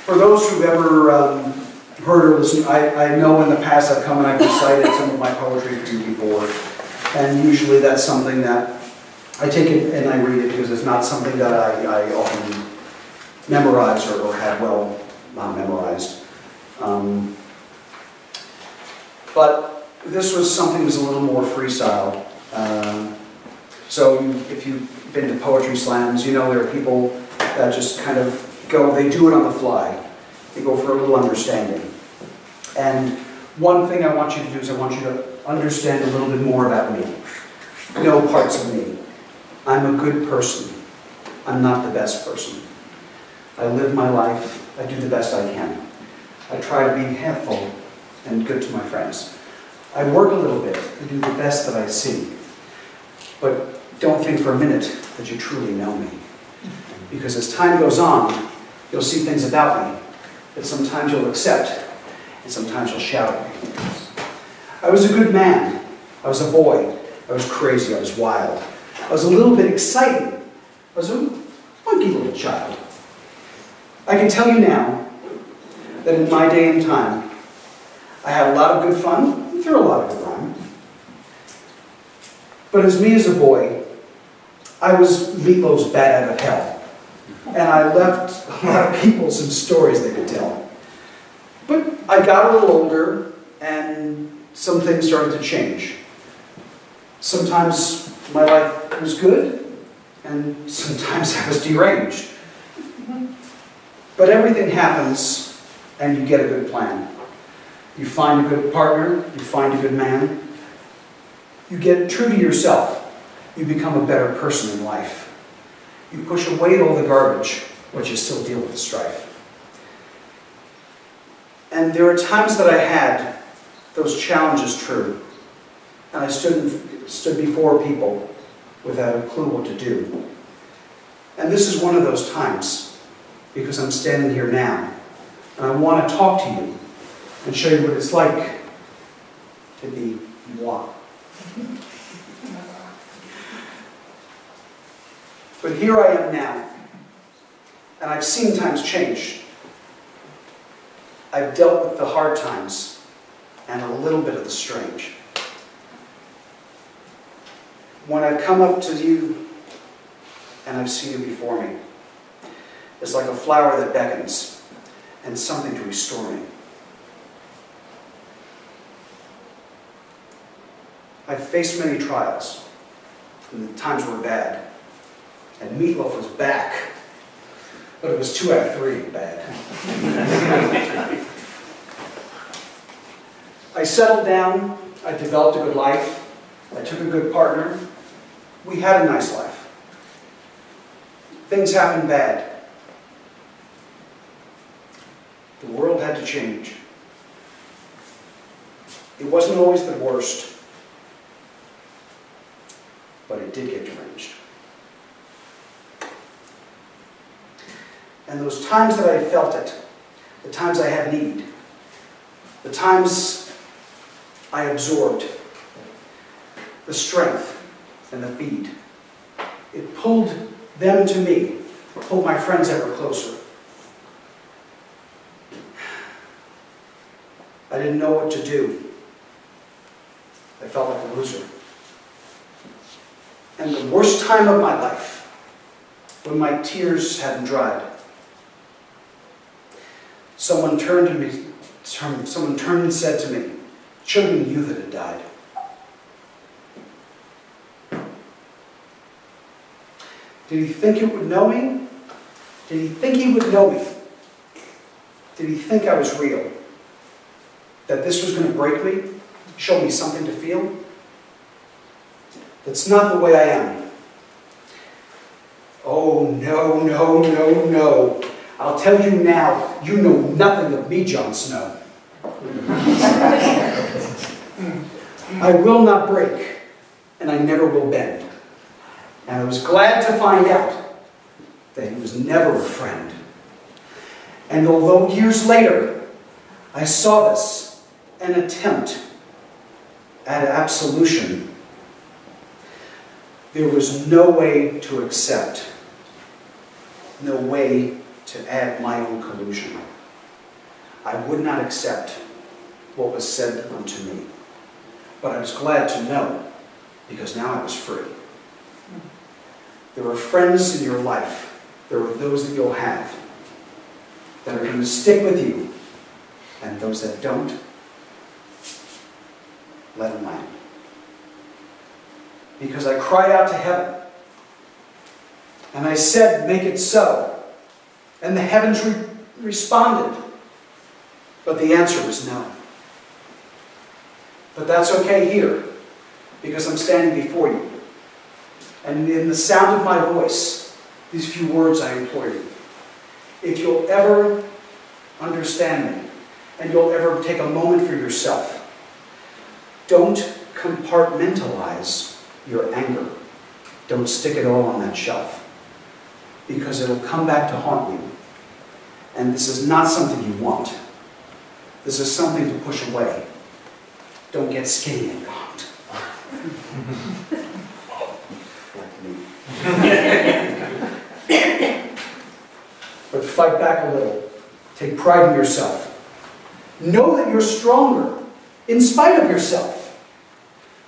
For those who've ever heard or listened, I know in the past I've come and I've recited some of my poetry for you before. And usually that's something that I take it and I read it because it's not something that I often memorize or have well not memorized. But this was something that was a little more freestyle. So if you've been to poetry slams, you know there are people that just kind of go, they do it on the fly. They go for a little understanding. And one thing I want you to do is I want you to understand a little bit more about me. Know parts of me. I'm a good person. I'm not the best person. I live my life. I do the best I can. I try to be helpful and good to my friends. I work a little bit to do the best that I see. But don't think for a minute that you truly know me. Because as time goes on, you'll see things about me that sometimes you'll accept and sometimes you'll shout at me. I was a good man. I was a boy. I was crazy. I was wild. I was a little bit exciting. I was a funky little child. I can tell you now that in my day and time, I had a lot of good fun and threw a lot of good rhyme. But as me as a boy, I was Meatloaf's bat out of hell. And I left a lot of people some stories they could tell. But I got a little older and some things started to change. Sometimes my life was good and sometimes I was deranged. But everything happens and you get a good plan. You find a good partner, you find a good man. You get true to yourself. You become a better person in life. You push away all the garbage, but you still deal with the strife. And there are times that I had those challenges true, and I stood before people without a clue what to do. And this is one of those times, because I'm standing here now, and I want to talk to you and show you what it's like to be moi. But here I am now, and I've seen times change. I've dealt with the hard times and a little bit of the strange. When I've come up to you and I've seen you before me, it's like a flower that beckons and something to restore me. I've faced many trials, and the times were bad. And Meatloaf was back, but it was 2 out of 3 bad. I settled down, I developed a good life, I took a good partner, we had a nice life. Things happened bad. The world had to change. It wasn't always the worst, but it did get deranged. And those times that I felt it, the times I had need, the times I absorbed, the strength and the feed, it pulled them to me, pulled my friends ever closer. I didn't know what to do. I felt like a loser. And the worst time of my life, when my tears hadn't dried, someone turned and said to me, "It should have been you that had died." Did he think it would know me? Did he think he would know me? Did he think I was real? That this was going to break me? Show me something to feel? That's not the way I am. Oh, no, no, no, no. I'll tell you now, you know nothing of me, Jon Snow. I will not break, and I never will bend. And I was glad to find out that he was never a friend. And although years later, I saw this, an attempt at absolution, there was no way to accept, no way to add my own collusion. I would not accept what was said unto me. But I was glad to know, because now I was free. There are friends in your life, there are those that you'll have, that are going to stick with you, and those that don't, let them land. Because I cried out to heaven, and I said, make it so. And the heavens responded, but the answer was no. But that's okay here, because I'm standing before you. And in the sound of my voice, these few words I implore you. If you'll ever understand me, and you'll ever take a moment for yourself, don't compartmentalize your anger. Don't stick it all on that shelf, because it'll come back to haunt you. And this is not something you want. This is something to push away. Don't get skinny and gaunt. But fight back a little. Take pride in yourself. Know that you're stronger in spite of yourself.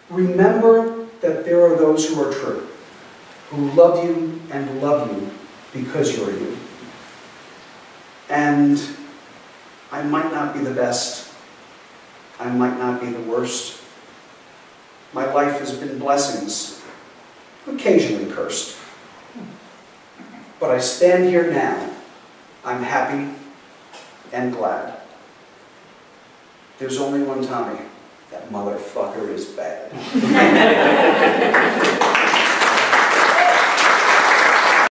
Remember that there are those who are true, who love you and love you because you're you. And I might not be the best. I might not be the worst. My life has been blessings, occasionally cursed. But I stand here now. I'm happy and glad. There's only one Tommy. That motherfucker is bad.